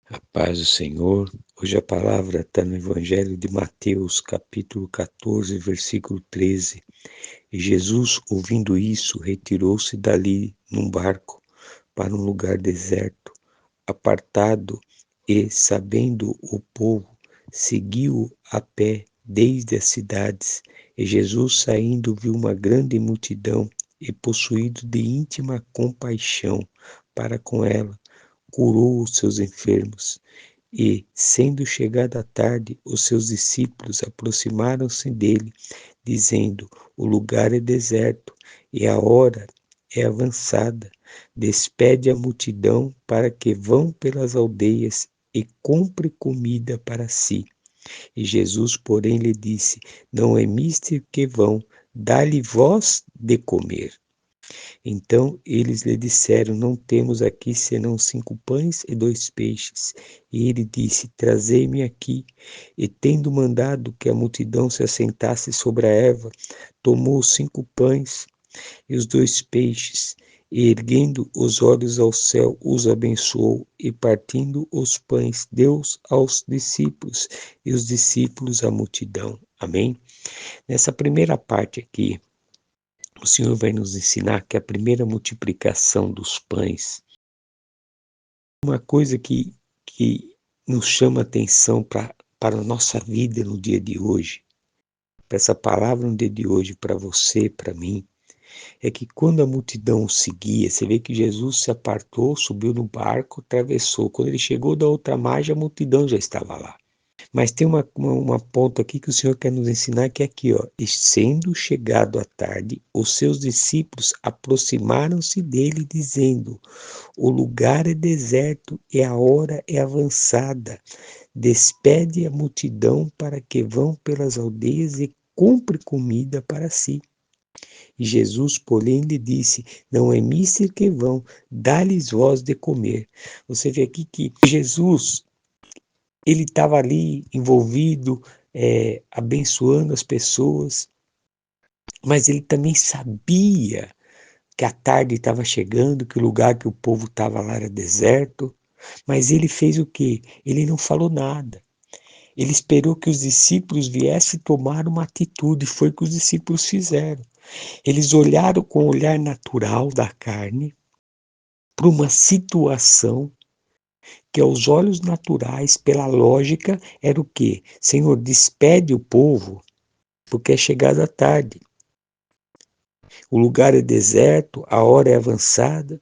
A paz do Senhor. Hoje a palavra está no Evangelho de Mateus, capítulo 14, versículo 13. E Jesus, ouvindo isso, retirou-se dali num barco para um lugar deserto, apartado, e, sabendo o povo, seguiu-o a pé desde as cidades. E Jesus, saindo, viu uma grande multidão e, possuído de íntima compaixão para com ela, curou os seus enfermos. E, sendo chegada a tarde, os seus discípulos aproximaram-se dele, dizendo: O lugar é deserto e a hora é avançada. Despede a multidão para que vão pelas aldeias e compre comida para si. E Jesus, porém, lhe disse: Não é mister que vão, dá-lhe vós de comer. Então eles lhe disseram: Não temos aqui senão 5 pães e 2 peixes. E ele disse: Trazei-me aqui. E tendo mandado que a multidão se assentasse sobre a erva, tomou os 5 pães e os 2 peixes, e erguendo os olhos ao céu, os abençoou, e partindo os pães, deu-os aos discípulos, e os discípulos à multidão. Amém? Nessa primeira parte aqui, o Senhor vai nos ensinar que a primeira multiplicação dos pães, uma coisa que nos chama atenção para a nossa vida no dia de hoje, para essa palavra no dia de hoje, para você, para mim, é que quando a multidão o seguia, você vê que Jesus se apartou, subiu no barco, atravessou. Quando ele chegou da outra margem, a multidão já estava lá. Mas tem uma ponta aqui que o Senhor quer nos ensinar, que é aqui, ó. E sendo chegado a tarde, os seus discípulos aproximaram-se dele, dizendo: O lugar é deserto e a hora é avançada. Despede a multidão para que vão pelas aldeias e compre comida para si. E Jesus, porém, lhe disse: Não é mister que vão, dá-lhes vós de comer. Você vê aqui que Jesus, ele estava ali envolvido, abençoando as pessoas, mas ele também sabia que a tarde estava chegando, que o lugar que o povo estava lá era deserto, mas ele fez o quê? Ele não falou nada. Ele esperou que os discípulos viessem tomar uma atitude, foi o que os discípulos fizeram. Eles olharam com o olhar natural da carne para uma situação que aos olhos naturais, pela lógica, era o quê? Senhor, despede o povo, porque é chegada a tarde. O lugar é deserto, a hora é avançada,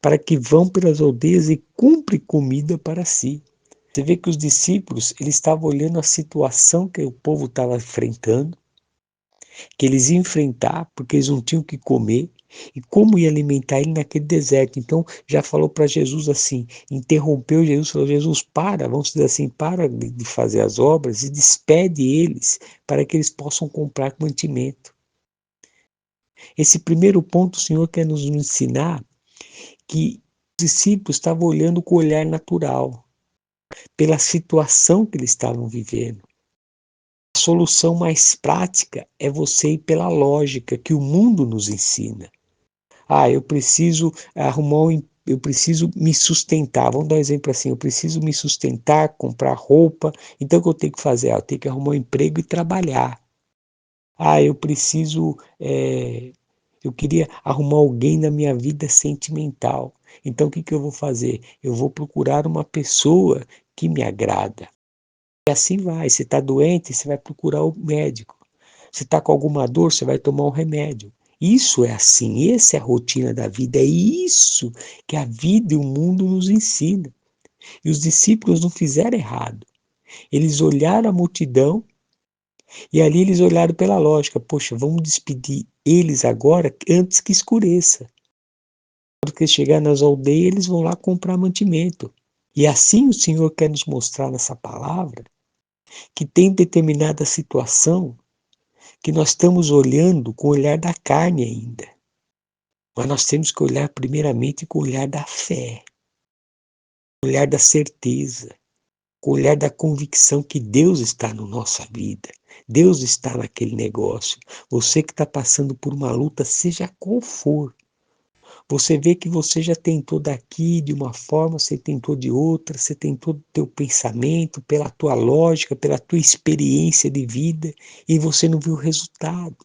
para que vão pelas aldeias e cumpre comida para si. Você vê que os discípulos, eles estavam olhando a situação que o povo estava enfrentando, que eles iam enfrentar, porque eles não tinham o que comer, e como ia alimentar ele naquele deserto. Então, já falou para Jesus assim, interrompeu Jesus, falou: Jesus, para, vamos dizer assim, para de fazer as obras e despede eles, para que eles possam comprar mantimento. Esse primeiro ponto o Senhor quer nos ensinar que os discípulos estavam olhando com o olhar natural, pela situação que eles estavam vivendo. A solução mais prática é você ir pela lógica que o mundo nos ensina. Eu preciso eu preciso me sustentar. Vamos dar um exemplo assim, eu preciso me sustentar, comprar roupa. Então o que eu tenho que fazer? Eu tenho que arrumar um emprego e trabalhar. Eu preciso, eu queria arrumar alguém na minha vida sentimental. Então o que eu vou fazer? Eu vou procurar uma pessoa que me agrada. E assim vai. Se está doente, você vai procurar o médico. Se está com alguma dor, você vai tomar um remédio. Isso é assim, essa é a rotina da vida, é isso que a vida e o mundo nos ensinam. E os discípulos não fizeram errado. Eles olharam a multidão e ali eles olharam pela lógica. Poxa, vamos despedir eles agora antes que escureça. Porque chegar nas aldeias, eles vão lá comprar mantimento. E assim o Senhor quer nos mostrar nessa palavra que tem determinada situação que nós estamos olhando com o olhar da carne ainda. Mas nós temos que olhar primeiramente com o olhar da fé, com o olhar da certeza, com o olhar da convicção que Deus está na nossa vida. Deus está naquele negócio. Você que está passando por uma luta, seja qual for, Você vê que você já tentou daqui de uma forma, você tentou de outra, você tentou do teu pensamento, pela tua lógica, pela tua experiência de vida, e você não viu o resultado.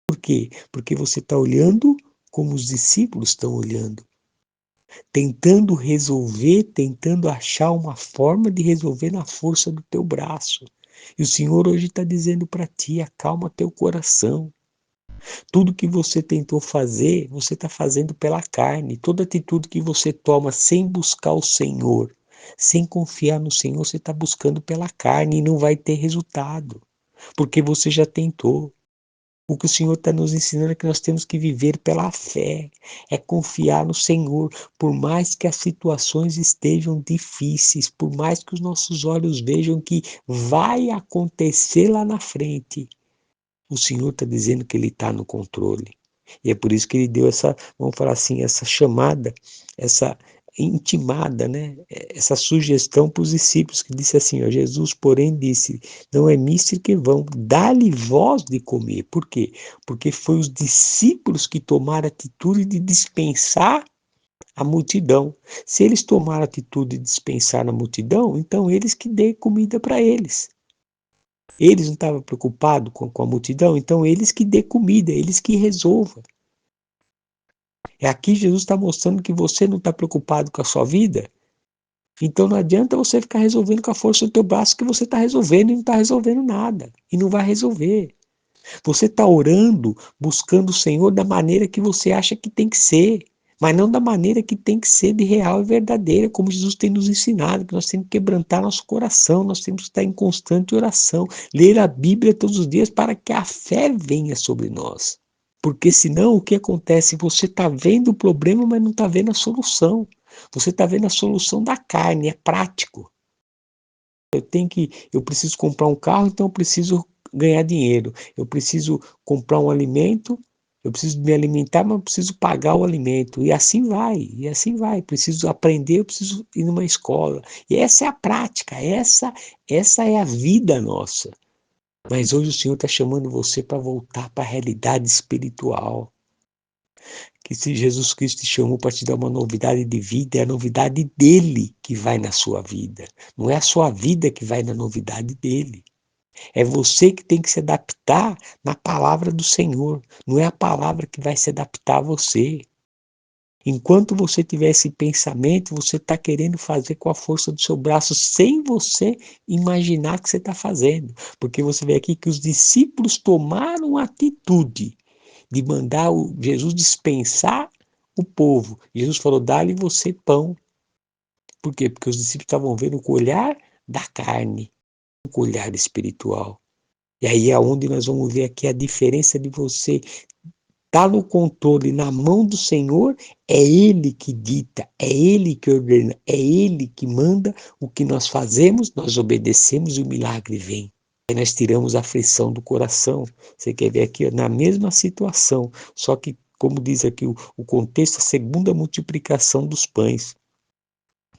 Por quê? Porque você está olhando como os discípulos estão olhando, tentando resolver, tentando achar uma forma de resolver na força do teu braço. E o Senhor hoje está dizendo para ti, acalma teu coração. Tudo que você tentou fazer, você está fazendo pela carne. Toda atitude que você toma sem buscar o Senhor, sem confiar no Senhor, você está buscando pela carne e não vai ter resultado, porque você já tentou. O que o Senhor está nos ensinando é que nós temos que viver pela fé, é confiar no Senhor, por mais que as situações estejam difíceis, por mais que os nossos olhos vejam que vai acontecer lá na frente. O Senhor está dizendo que Ele está no controle. E é por isso que Ele deu essa, vamos falar assim, essa chamada, essa intimada, né? Essa sugestão para os discípulos, que disse assim, ó, Jesus, porém, disse, não é mister que vão, dá-lhe voz de comer. Por quê? Porque foi os discípulos que tomaram a atitude de dispensar a multidão. Se eles tomaram a atitude de dispensar a multidão, então eles que dêem comida para eles. Eles não estavam preocupados com a multidão, então eles que dê comida, eles que resolvam. É aqui Jesus está mostrando que você não está preocupado com a sua vida, então não adianta você ficar resolvendo com a força do teu braço, que você está resolvendo e não está resolvendo nada, e não vai resolver. Você está orando, buscando o Senhor da maneira que você acha que tem que ser, mas não da maneira que tem que ser de real e verdadeira, como Jesus tem nos ensinado, que nós temos que quebrantar nosso coração, nós temos que estar em constante oração, ler a Bíblia todos os dias para que a fé venha sobre nós. Porque senão o que acontece? Você está vendo o problema, mas não está vendo a solução. Você está vendo a solução da carne, é prático. Eu preciso comprar um carro, então eu preciso ganhar dinheiro. Eu preciso comprar um alimento, eu preciso me alimentar, mas eu preciso pagar o alimento. E assim vai, e assim vai. Preciso aprender, eu preciso ir numa escola. E essa é a prática, essa é a vida nossa. Mas hoje o Senhor está chamando você para voltar para a realidade espiritual. Que se Jesus Cristo te chamou para te dar uma novidade de vida, é a novidade dele que vai na sua vida. Não é a sua vida que vai na novidade dele. É você que tem que se adaptar na palavra do Senhor. Não é a palavra que vai se adaptar a você. Enquanto você tiver esse pensamento, você está querendo fazer com a força do seu braço, sem você imaginar que você está fazendo. Porque você vê aqui que os discípulos tomaram atitude de mandar Jesus dispensar o povo. Jesus falou, dá-lhe você pão. Por quê? Porque os discípulos estavam vendo com o olhar da carne, com o olhar espiritual. E aí é onde nós vamos ver aqui a diferença de você estar no controle, na mão do Senhor, é Ele que dita, é Ele que ordena, é Ele que manda o que nós fazemos, nós obedecemos e o milagre vem. Aí nós tiramos a aflição do coração. Você quer ver aqui, na mesma situação, só que, como diz aqui o contexto, a segunda multiplicação dos pães.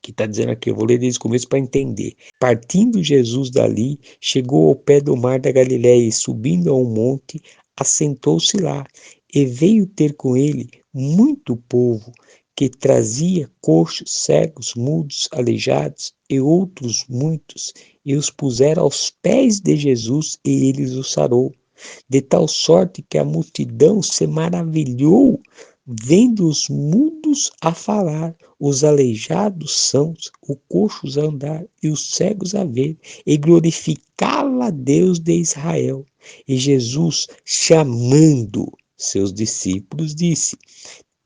Que está dizendo aqui, eu vou ler desde o começo para entender. Partindo Jesus dali, chegou ao pé do mar da Galiléia e, subindo a um monte, assentou-se lá. E veio ter com ele muito povo, que trazia coxos, cegos, mudos, aleijados e outros muitos, e os puseram aos pés de Jesus, e ele os sarou. De tal sorte que a multidão se maravilhou, vendo os mudos a falar, os aleijados sãos, os coxos a andar e os cegos a ver, e glorificava a Deus de Israel. E Jesus, chamando seus discípulos, disse: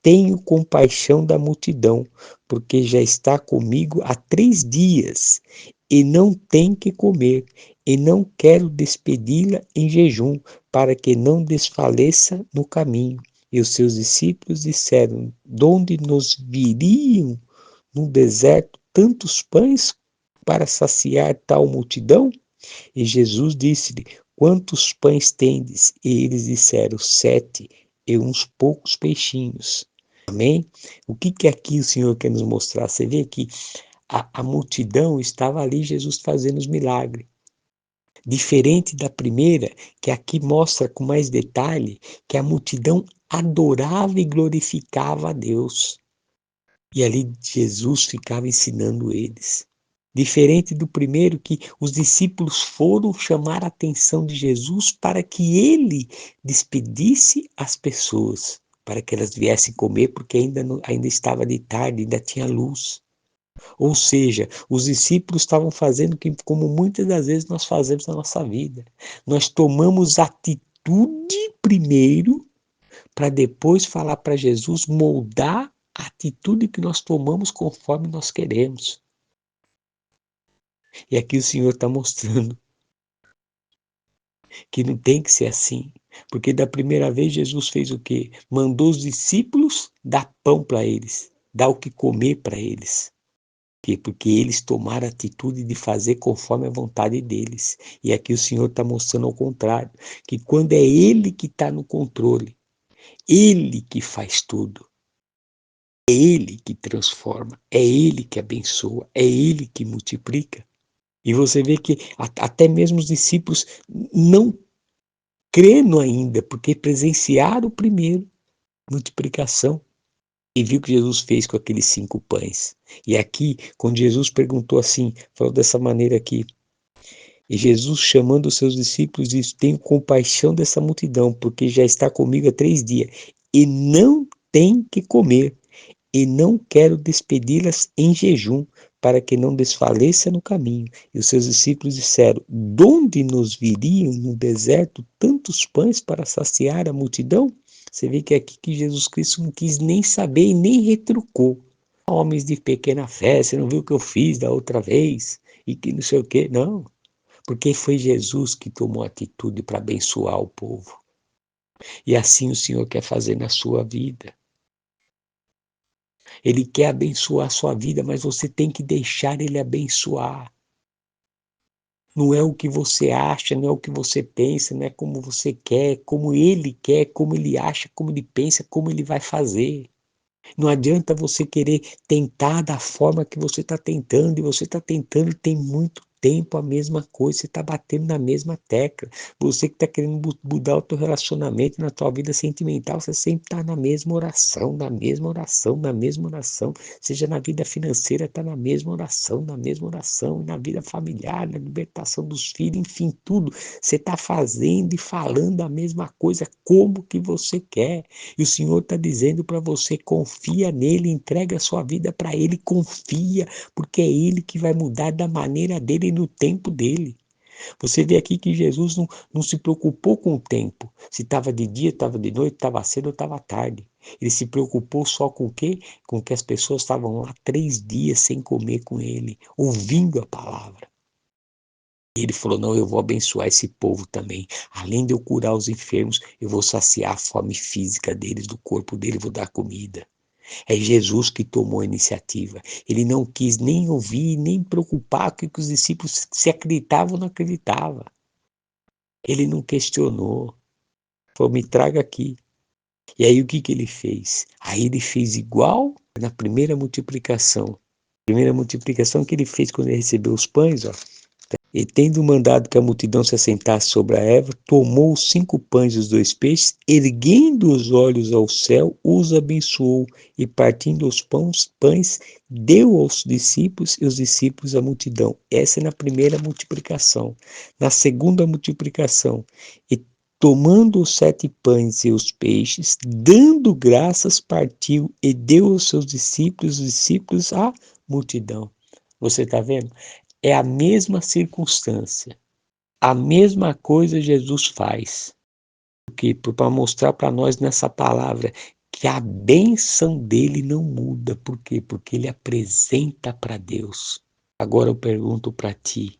tenho compaixão da multidão, porque já está comigo há 3 dias, e não tem que comer, e não quero despedi-la em jejum, para que não desfaleça no caminho. E os seus discípulos disseram: de onde nos viriam no deserto tantos pães para saciar tal multidão? E Jesus disse-lhe: quantos pães tendes? E eles disseram: 7, e uns poucos peixinhos. Amém? O que aqui o Senhor quer nos mostrar? Você vê que a multidão estava ali, Jesus fazendo os milagres. Diferente da primeira, que aqui mostra com mais detalhe que a multidão adorava e glorificava a Deus. E ali Jesus ficava ensinando eles. Diferente do primeiro, que os discípulos foram chamar a atenção de Jesus para que ele despedisse as pessoas, para que elas viessem comer, porque ainda estava de tarde, ainda tinha luz. Ou seja, os discípulos estavam fazendo como muitas das vezes nós fazemos na nossa vida. Nós tomamos atitude primeiro, para depois falar para Jesus moldar a atitude que nós tomamos conforme nós queremos. E aqui o Senhor está mostrando que não tem que ser assim. Porque da primeira vez Jesus fez o quê? Mandou os discípulos dar pão para eles, dar o que comer para eles. Porque eles tomaram a atitude de fazer conforme a vontade deles. E aqui o Senhor está mostrando ao contrário, que quando é Ele que está no controle, Ele que faz tudo, é Ele que transforma, é Ele que abençoa, é Ele que multiplica. E você vê que até mesmo os discípulos não crendo ainda, porque presenciaram primeiro multiplicação e viu o que Jesus fez com aqueles 5 pães. E aqui, quando Jesus perguntou assim, falou dessa maneira aqui, e Jesus, chamando os seus discípulos, disse: tenho compaixão dessa multidão, porque já está comigo há 3 dias, e não tem que comer, e não quero despedi-las em jejum, para que não desfaleça no caminho. E os seus discípulos disseram: de onde nos viriam no deserto tantos pães para saciar a multidão? Você vê que é aqui que Jesus Cristo não quis nem saber e nem retrucou. Homens de pequena fé, você não viu o que eu fiz da outra vez? E que não sei o quê. Não, porque foi Jesus que tomou atitude para abençoar o povo. E assim o Senhor quer fazer na sua vida. Ele quer abençoar a sua vida, mas você tem que deixar Ele abençoar. Não é o que você acha, não é o que você pensa, não é como você quer, como Ele quer, como Ele acha, como Ele pensa, como Ele vai fazer. Não adianta você querer tentar da forma que você está tentando, e você está tentando tem muito tempo a mesma coisa, você está batendo na mesma tecla. Você que está querendo mudar o teu relacionamento na tua vida sentimental, você sempre está na mesma oração, na mesma oração, na mesma oração. Seja na vida financeira, está na mesma oração, na mesma oração, na vida familiar, na libertação dos filhos, enfim, tudo. Você está fazendo e falando a mesma coisa, como que você quer. E o Senhor está dizendo para você: confia nele, entrega a sua vida para ele, confia, porque é ele que vai mudar da maneira dele e no tempo dele. Você vê aqui que Jesus não se preocupou com o tempo, se estava de dia, estava de noite, estava cedo ou estava tarde. Ele se preocupou só com o quê? Com que as pessoas estavam lá 3 dias sem comer com ele, ouvindo a palavra. E ele falou: não, eu vou abençoar esse povo também. Além de eu curar os enfermos, eu vou saciar a fome física deles, do corpo dele, vou dar comida. É Jesus que tomou a iniciativa. Ele não quis nem ouvir, nem preocupar com o que os discípulos, se acreditavam ou não acreditavam. Ele não questionou. Falou: me traga aqui. E aí o que ele fez? Aí ele fez igual na primeira multiplicação. A primeira multiplicação que ele fez quando ele recebeu os pães, ó. E tendo mandado que a multidão se assentasse sobre a erva, tomou os 5 pães e os 2 peixes, erguendo os olhos ao céu, os abençoou, e partindo os pães, deu aos discípulos, e os discípulos à multidão. Essa é na primeira multiplicação. Na segunda multiplicação, e tomando os 7 pães e os peixes, dando graças, partiu e deu aos seus discípulos, os discípulos à multidão. Você está vendo? É a mesma circunstância, a mesma coisa Jesus faz. Para mostrar para nós nessa palavra que a bênção dele não muda. Por quê? Porque ele apresenta para Deus. Agora eu pergunto para ti: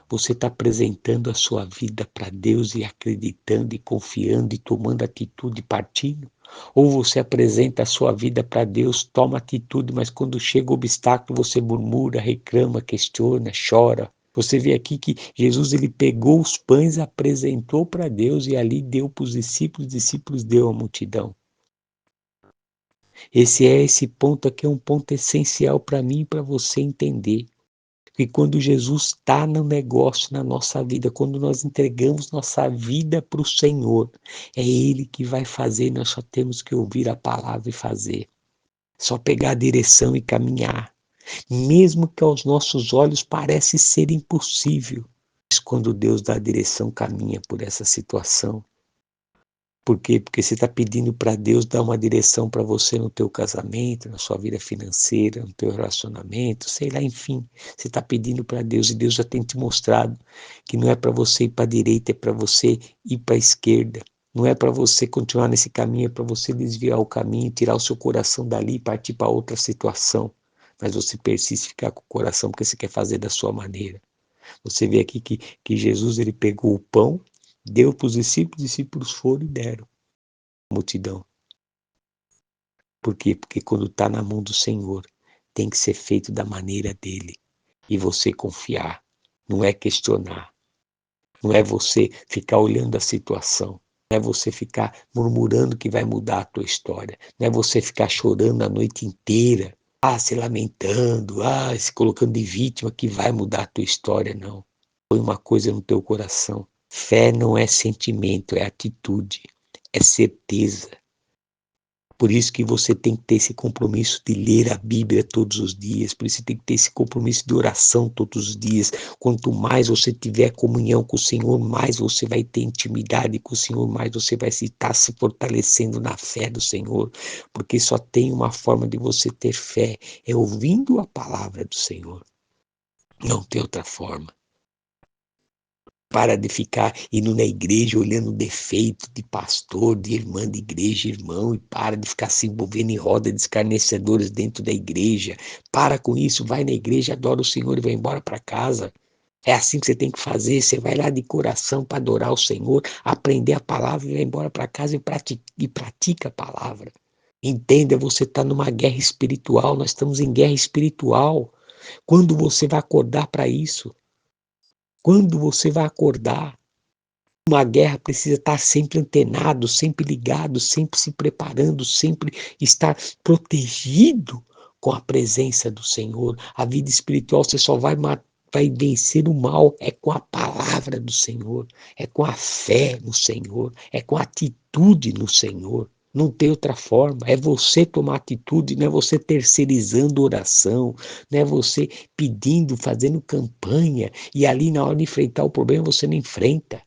você está apresentando a sua vida para Deus e acreditando e confiando e tomando atitude e partindo? Ou você apresenta a sua vida para Deus, toma atitude, mas quando chega o obstáculo você murmura, reclama, questiona, chora? Você vê aqui que Jesus ele pegou os pães, apresentou para Deus e ali deu para os discípulos deu à multidão. Esse ponto aqui é um ponto essencial para mim e para você entender. E quando Jesus está no negócio na nossa vida, quando nós entregamos nossa vida para o Senhor, é Ele que vai fazer, nós só temos que ouvir a palavra e fazer. Só pegar a direção e caminhar. Mesmo que aos nossos olhos parece ser impossível. Mas quando Deus dá a direção, caminha por essa situação. Por quê? Porque você está pedindo para Deus dar uma direção para você no teu casamento, na sua vida financeira, no teu relacionamento, sei lá, enfim. Você está pedindo para Deus e Deus já tem te mostrado que não é para você ir para a direita, é para você ir para a esquerda. Não é para você continuar nesse caminho, é para você desviar o caminho, tirar o seu coração dali e partir para outra situação. Mas você persiste em ficar com o coração porque você quer fazer da sua maneira. Você vê aqui que Jesus ele pegou o pão, deu para os discípulos foram e deram à multidão. Por quê? Porque quando está na mão do Senhor, tem que ser feito da maneira dele. E você confiar, não é questionar, não é você ficar olhando a situação, não é você ficar murmurando que vai mudar a tua história, não é você ficar chorando a noite inteira, se lamentando, se colocando de vítima que vai mudar a tua história, não. Põe uma coisa no teu coração. Fé não é sentimento, é atitude, é certeza. Por isso que você tem que ter esse compromisso de ler a Bíblia todos os dias, por isso você tem que ter esse compromisso de oração todos os dias. Quanto mais você tiver comunhão com o Senhor, mais você vai ter intimidade com o Senhor, mais você vai estar se fortalecendo na fé do Senhor, porque só tem uma forma de você ter fé, é ouvindo a palavra do Senhor. Não tem outra forma. Para de ficar indo na igreja olhando defeito de pastor, de irmã de igreja, irmão, e para de ficar se envolvendo em roda de escarnecedores dentro da igreja. Para com isso, vai na igreja, adora o Senhor e vai embora para casa. É assim que você tem que fazer, você vai lá de coração para adorar o Senhor, aprender a palavra e vai embora para casa e pratica a palavra. Entenda, você está numa guerra espiritual, nós estamos em guerra espiritual. Quando você vai acordar para isso? Quando você vai acordar? Uma guerra precisa estar sempre antenado, sempre ligado, sempre se preparando, sempre estar protegido com a presença do Senhor. A vida espiritual você só vai vencer o mal é com a palavra do Senhor, é com a fé no Senhor, é com a atitude no Senhor. Não tem outra forma, é você tomar atitude, não é você terceirizando oração, não é você pedindo, fazendo campanha, e ali na hora de enfrentar o problema você não enfrenta.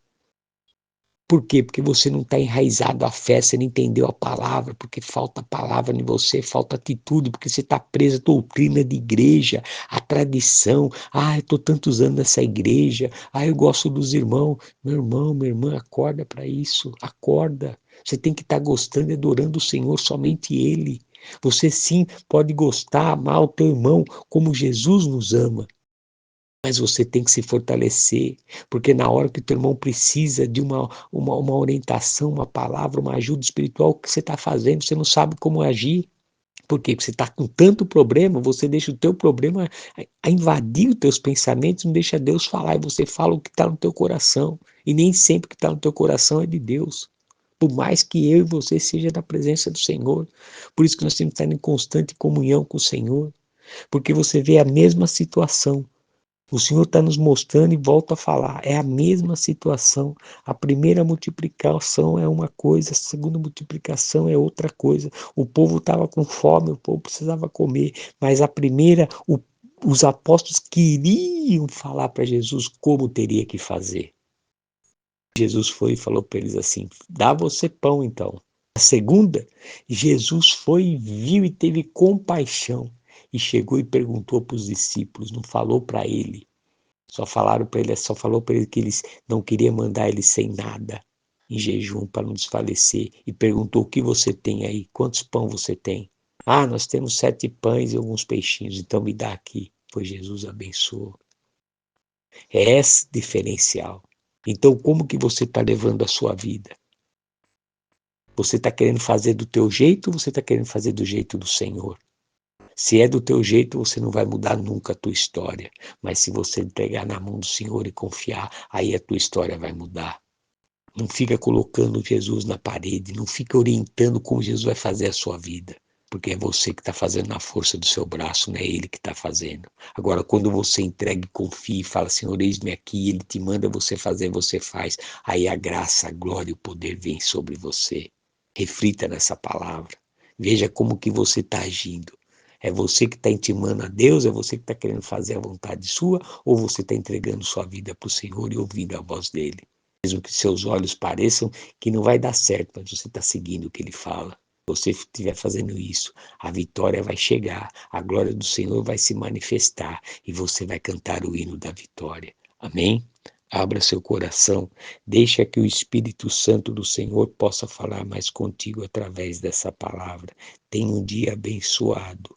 Por quê? Porque você não está enraizado à fé, você não entendeu a palavra, porque falta palavra em você, falta atitude, porque você está preso à doutrina de igreja, à tradição. Eu estou tantos anos nessa igreja, eu gosto dos irmãos. Meu irmão, minha irmã, acorda para isso, acorda. Você tem que estar gostando e adorando o Senhor, somente Ele. Você sim pode gostar, amar o teu irmão como Jesus nos ama. Mas você tem que se fortalecer, porque na hora que o teu irmão precisa de uma orientação, uma palavra, uma ajuda espiritual, o que você está fazendo? Você não sabe como agir. Por quê? Porque você está com tanto problema, você deixa o teu problema a invadir os teus pensamentos, não deixa Deus falar, e você fala o que está no teu coração. E nem sempre o que está no teu coração é de Deus. Por mais que eu e você seja da presença do Senhor. Por isso que nós temos que estar em constante comunhão com o Senhor. Porque você vê a mesma situação. O Senhor está nos mostrando e volta a falar, é a mesma situação. A primeira multiplicação é uma coisa, a segunda multiplicação é outra coisa. O povo estava com fome, o povo precisava comer, mas a primeira, os apóstolos queriam falar para Jesus como teria que fazer. Jesus foi e falou para eles assim: dá você pão então. A segunda, Jesus foi e viu e teve compaixão. E chegou e perguntou para os discípulos, não falou para ele. Só falou para ele que eles não queriam mandar ele sem nada, em jejum, para não desfalecer. E perguntou: o que você tem aí? Quantos pão você tem? Nós temos 7 pães e alguns peixinhos, então me dá aqui. Pois Jesus abençoou. É esse diferencial. Então, como que você está levando a sua vida? Você está querendo fazer do teu jeito ou você está querendo fazer do jeito do Senhor? Se é do teu jeito, você não vai mudar nunca a tua história. Mas se você entregar na mão do Senhor e confiar, aí a tua história vai mudar. Não fica colocando Jesus na parede, não fica orientando como Jesus vai fazer a sua vida. porque é você que está fazendo na força do seu braço, não é ele que está fazendo. Agora, quando você entrega e confia e fala, Senhor, eis-me aqui, ele te manda você fazer, você faz, aí a graça, a glória e o poder vem sobre você. Reflita nessa palavra. Veja como que você está agindo. É você que está intimando a Deus? É você que está querendo fazer a vontade sua? Ou você está entregando sua vida para o Senhor e ouvindo a voz dele? Mesmo que seus olhos pareçam que não vai dar certo, mas você está seguindo o que ele fala. Se você estiver fazendo isso, a vitória vai chegar, a glória do Senhor vai se manifestar e você vai cantar o hino da vitória. Amém? Abra seu coração, deixa que o Espírito Santo do Senhor possa falar mais contigo através dessa palavra. Tenha um dia abençoado,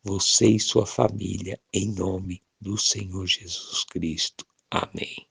você e sua família, em nome do Senhor Jesus Cristo. Amém.